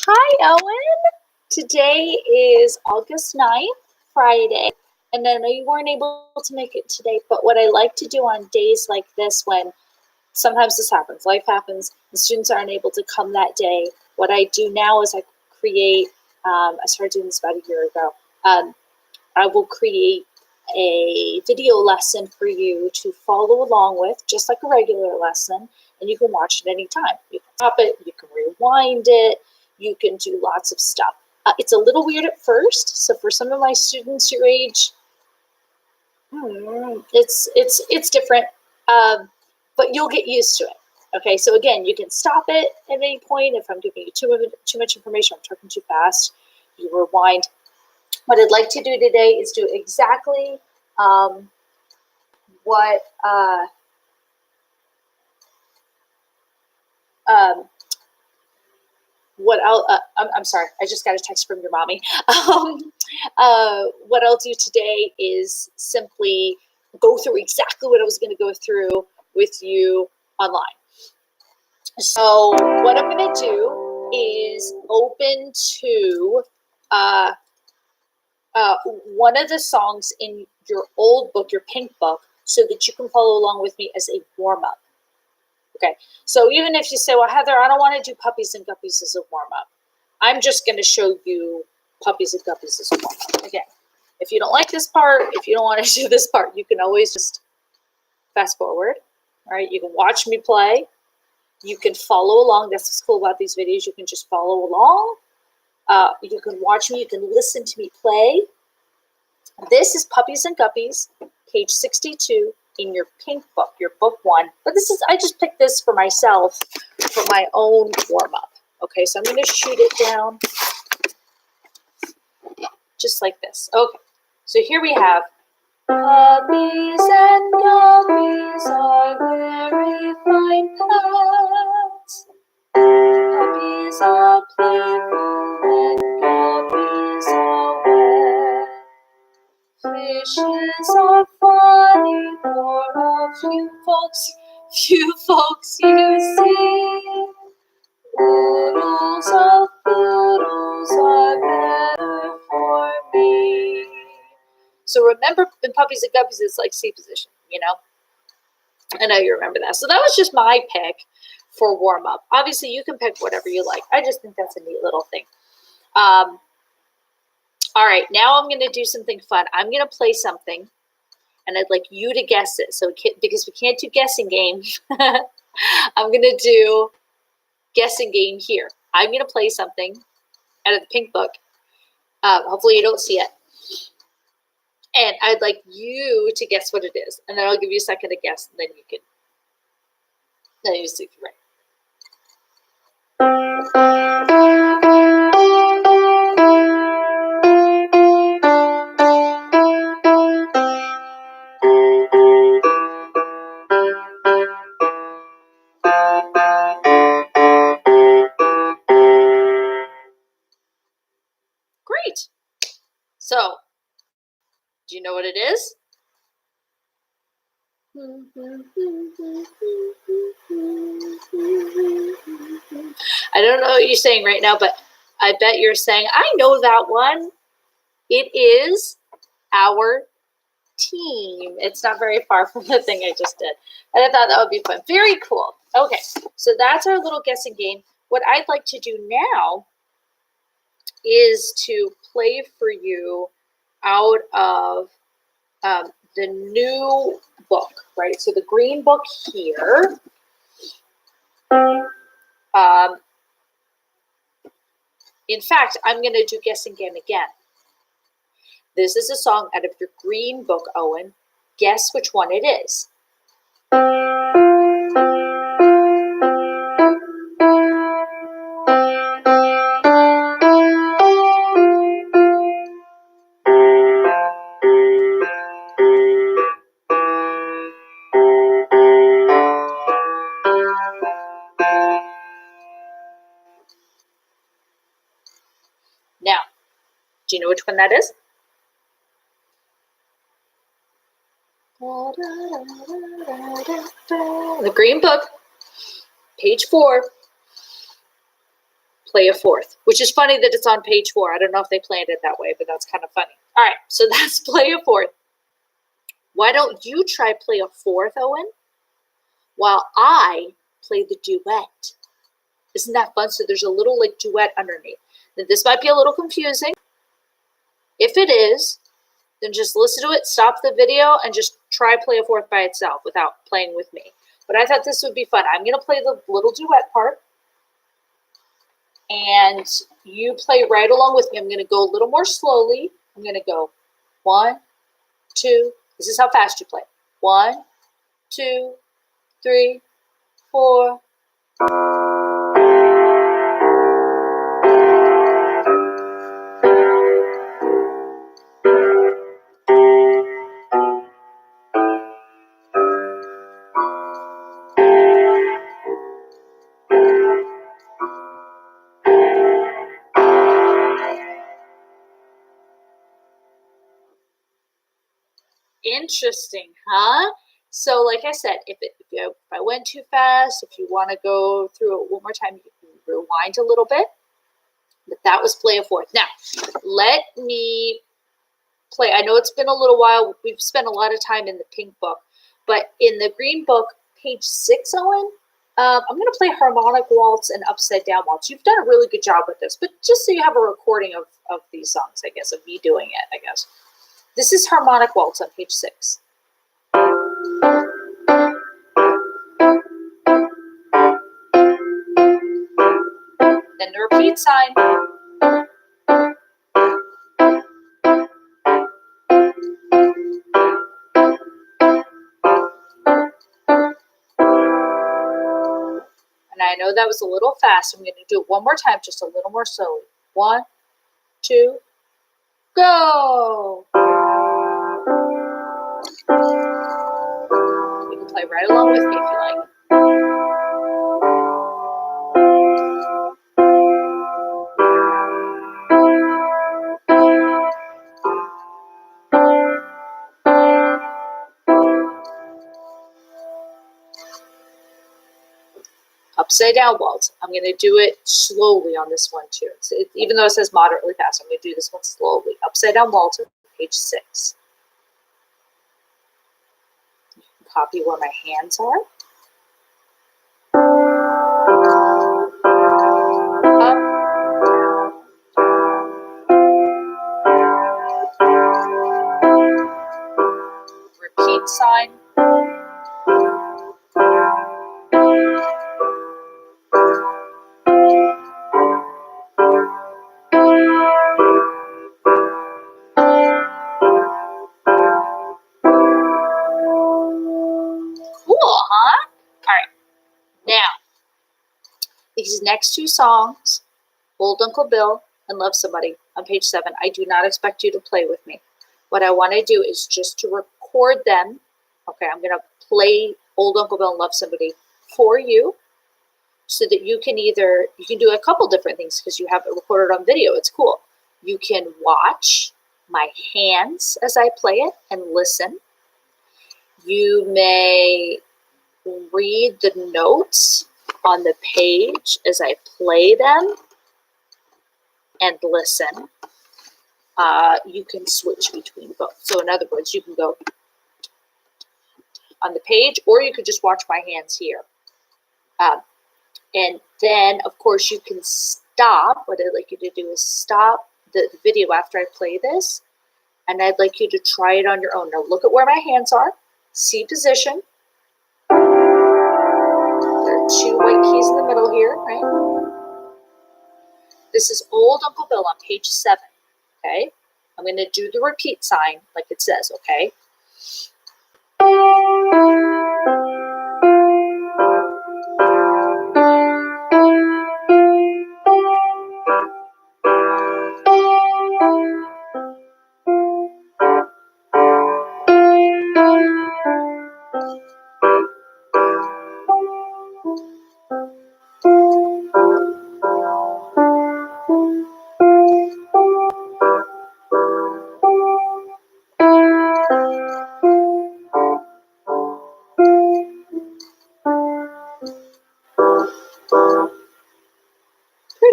Hi, Owen. Today is August 9th, Friday, and I know you weren't able to make it today, but what I like to do on days like this when sometimes this happens, life happens, the students aren't able to come that day, what I do now is I create, I started doing this about a year ago, I will create a video lesson for you to follow along with, just like a regular lesson, and you can watch it anytime. You can stop it, you can rewind it, you can do lots of stuff. It's a little weird at first, so for some of my students your age, it's different, but you'll get used to it. Okay, so again, you can stop it at any point. If I'm giving you too much information, I'm talking too fast, you rewind. What I'd like to do today is do exactly what I'm sorry, I just got a text from your mommy. What I'll do today is simply go through exactly what I was going to go through with you online. So what I'm going to do is open to one of the songs in your old book, your pink book, so that you can follow along with me as a warm-up. Okay, so even if you say, well, Heather, I don't want to do Puppies and Guppies as a warm-up, I'm just going to show you Puppies and Guppies as a warm-up. Again, if you don't like this part, if you don't want to do this part, you can always just fast forward. All right, you can watch me play. You can follow along. That's what's cool about these videos. You can just follow along. You can watch me. You can listen to me play. This is Puppies and Guppies, page 62 in your pink book, your book one. But this is, I just picked this for myself for my own warm-up. Okay, so I'm going to shoot it down just like this. Okay, so here we have Puppies and guppies are very fine pets. Puppies are playful and guppies are wet. Fishes are funny for a few folks you see. Oodles of poodles are better for me. So remember, in Puppies and Guppies, it's like C position, you know? I know you remember that. So that was just my pick for warm-up. Obviously, you can pick whatever you like. I just think that's a neat little thing. All right, now I'm going to do something fun. I'm going to play something, and I'd like you to guess it. So because we can't do guessing game, I'm going to do guessing game here. I'm going to play something out of the pink book. Hopefully you don't see it. And I'd like you to guess what it is. And then I'll give you a second to guess, and then you see right. Great. So, do you know what it is? I don't know what you're saying right now, but I bet you're saying, I know that one. It is our team. It's not very far from the thing I just did. And I thought that would be fun. Very cool. Okay, so that's our little guessing game. What I'd like to do now is to play for you out of the new book, right? So the green book here. In fact, I'm going to do guessing game again. This is a song out of your green book, Owen. Guess which one it is. Now, do you know which one that is? The green book, page 4. play a fourth, which is funny that it's on page 4. I don't know if they planned it that way, but that's kind of funny. All right, so that's play a fourth. Why don't you try play a fourth, Owen, while I play the duet? Isn't that fun? So there's a little like duet underneath. Now, this might be a little confusing. If it is, then just listen to it, stop the video, and just try play a fourth by itself without playing with me. But I thought this would be fun. I'm going to play the little duet part, and you play right along with me. I'm going to go a little more slowly. I'm going to go 1, 2. This is how fast you play. 1, 2, 3, 4. Interesting, huh? So like I said, if I went too fast, if you want to go through it one more time, you can rewind a little bit. But that was play a fourth. Now, let me play. I know it's been a little while. We've spent a lot of time in the pink book. But in the green book, page 6, Owen, I'm going to play harmonic waltz and upside down waltz. You've done a really good job with this. But just so you have a recording of these songs, I guess, of me doing it, I guess. This is harmonic waltz on page 6. Then the repeat sign. And I know that was a little fast. I'm going to do it one more time, just a little more slowly. 1, 2, go! You can play right along with me if you like. Upside down waltz. I'm going to do it slowly on this one too. Even though it says moderately fast, I'm going to do this one slowly. Upside down waltz, page 6. You can copy where my hands are. Up, down. Repeat sign. Cool, huh? All right. Now, these next 2 songs, Old Uncle Bill and Love Somebody on page 7, I do not expect you to play with me. What I want to do is just to record them. Okay, I'm going to play Old Uncle Bill and Love Somebody for you so that you can do a couple different things because you have it recorded on video. It's cool. You can watch my hands as I play it and listen. You may read the notes on the page as I play them and listen. You can switch between both. So in other words, you can go on the page, or you could just watch my hands here. And then, of course, you can stop. What I'd like you to do is stop the video after I play this, and I'd like you to try it on your own. Now look at where my hands are. C position. There are 2 white keys in the middle here, right? This is Old Uncle Bill on page 7, okay? I'm going to do the repeat sign like it says, okay?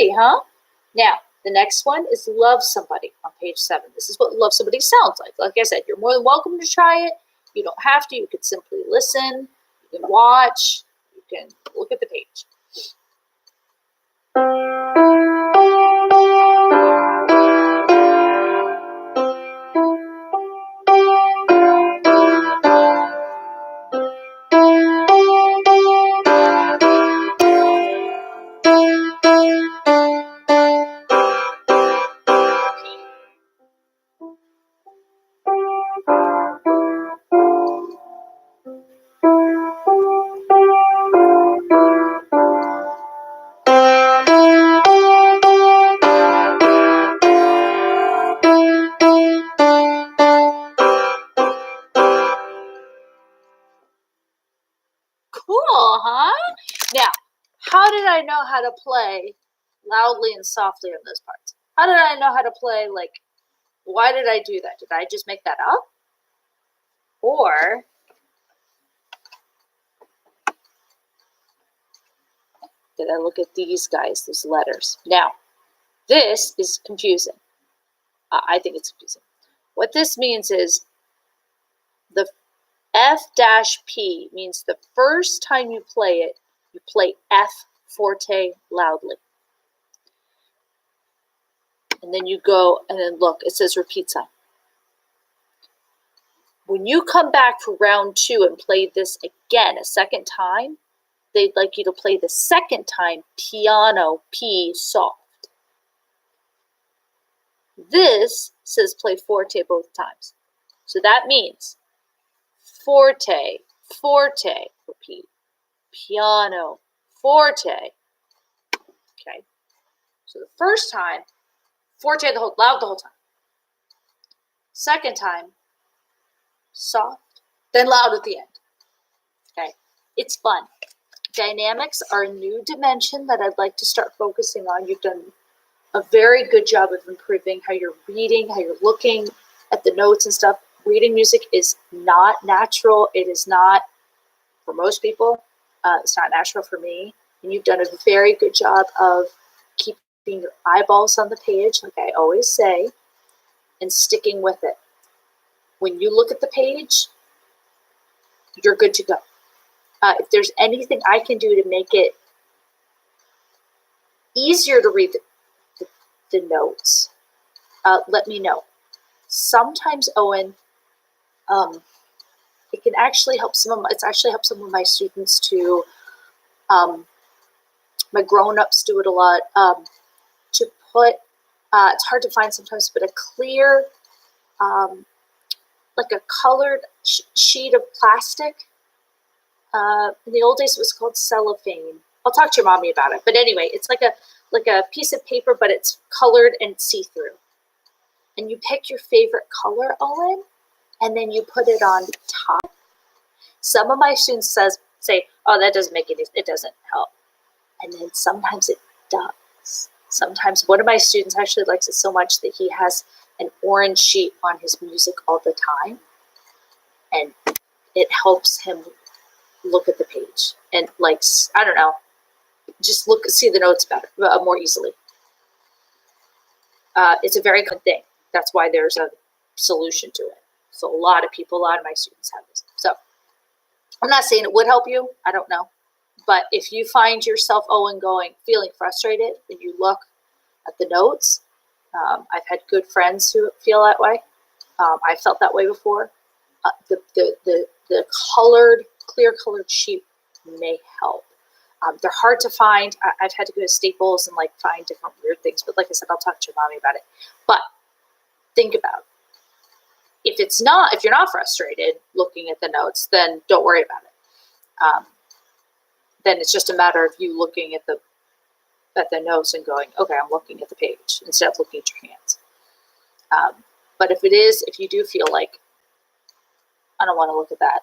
Pretty, huh? Now, the next one is love somebody on page 7. This is what love somebody sounds like. Like I said, you're more than welcome to try it. You don't have to. You can simply listen. You can watch. You can look at the page. Cool, huh? Now, how did I know how to play loudly and softly on those parts? How did I know how to play, like, why did I do that? Did I just make that up? Or did I look at these guys, these letters? Now, this is confusing. I think it's confusing. What this means is the F-P means the first time you play it, you play F forte loudly. And then you go and then look, it says repeat sign. When you come back for round 2 and play this again a second time, they'd like you to play the second time piano P soft. This says play forte both times. So that means forte, forte, repeat, piano, forte. Okay. So the first time, forte loud the whole time. Second time, soft, then loud at the end. Okay. It's fun. Dynamics are a new dimension that I'd like to start focusing on. You've done a very good job of improving how you're reading, how you're looking at the notes and stuff. Reading music is not natural. It is not for most people. It's not natural for me. And you've done a very good job of keeping your eyeballs on the page, like I always say, and sticking with it. When you look at the page, you're good to go. If there's anything I can do to make it easier to read the notes, let me know. Sometimes, Owen, it can actually help it's actually helped some of my students to, my grown-ups do it a lot, to put, it's hard to find sometimes, but a clear, like a colored sheet of plastic. In the old days, it was called cellophane. I'll talk to your mommy about it. But anyway, it's like a piece of paper, but it's colored and see-through. And you pick your favorite color, Owen, and then you put it on top. Some of my students say, oh, that doesn't make it doesn't help. And then sometimes it does. Sometimes one of my students actually likes it so much that he has an orange sheet on his music all the time. And it helps him look at the page and, like, I don't know, just see the notes better, more easily. It's a very good thing. That's why there's a solution to it. So a lot of my students have this. So I'm not saying it would help you. I don't know. But if you find yourself, Owen, feeling frustrated and you look at the notes, I've had good friends who feel that way. I felt that way before. The clear colored sheet may help. They're hard to find. I've had to go to Staples and find different weird things. But like I said, I'll talk to your mommy about it. But think about it. If you're not frustrated looking at the notes, then don't worry about it. Then it's just a matter of you looking at the notes and going, okay, I'm looking at the page instead of looking at your hands. But if you do feel like I don't want to look at that,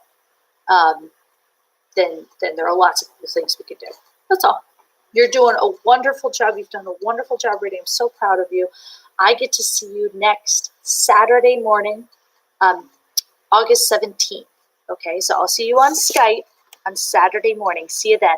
then there are lots of cool things we could do. That's all. You're doing a wonderful job. You've done a wonderful job reading. I'm so proud of you. I get to see you next Saturday morning, August 17th. Okay, so I'll see you on Skype on Saturday morning. See you then.